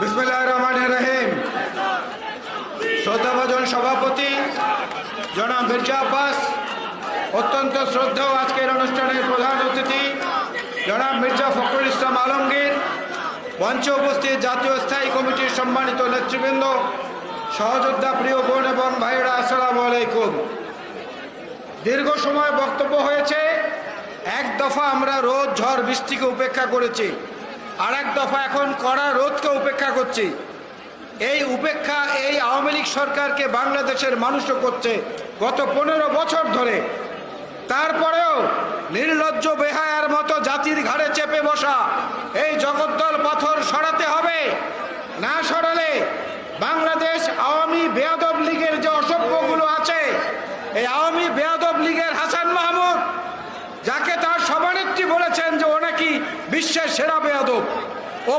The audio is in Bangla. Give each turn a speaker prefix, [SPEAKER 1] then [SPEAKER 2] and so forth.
[SPEAKER 1] বিসমিল্লাহির রহমানির রহিম। শ্রদ্ধাভাজন সভাপতি জনাব মির্জা আব্বাস, অত্যন্ত শ্রদ্ধেয় আজকের অনুষ্ঠানের প্রধান অতিথি জনাব মির্জা ফখরুল ইসলাম আলমগীর, মঞ্চে উপস্থিত জাতীয় স্থায়ী কমিটির সম্মানিত নেতৃবৃন্দ, সহযোদ্ধা, প্রিয় বোন এবং ভাইয়েরা, আসসালামু আলাইকুম। দীর্ঘ সময় বক্তব্য হয়েছে। এক দফা আমরা রোদ, ঝড়, বৃষ্টিকে উপেক্ষা করেছি, আর এক দফা এখন কড়া রোদকে উপেক্ষা করছি। এই উপেক্ষা এই আওয়ামী লীগ সরকারকে বাংলাদেশের মানুষও করছে গত 15 বছর ধরে। তারপরেও নির্লজ্জ বেহায়ার মতো জাতির ঘাড়ে চেপে বসা এই জগদ্দল পাথর সরাতে হবে। না সরালে বাংলাদেশ আওয়ামী বেয়াদব লীগের যে অসভ্যগুলো আছে, এই আওয়ামী বেয়াদব লীগের হাসান মাহমুদ, যাকে তার সভানেত্রী বলেছেন যে ও নাকি বিশ্বের সেরা বেয়াদব, ও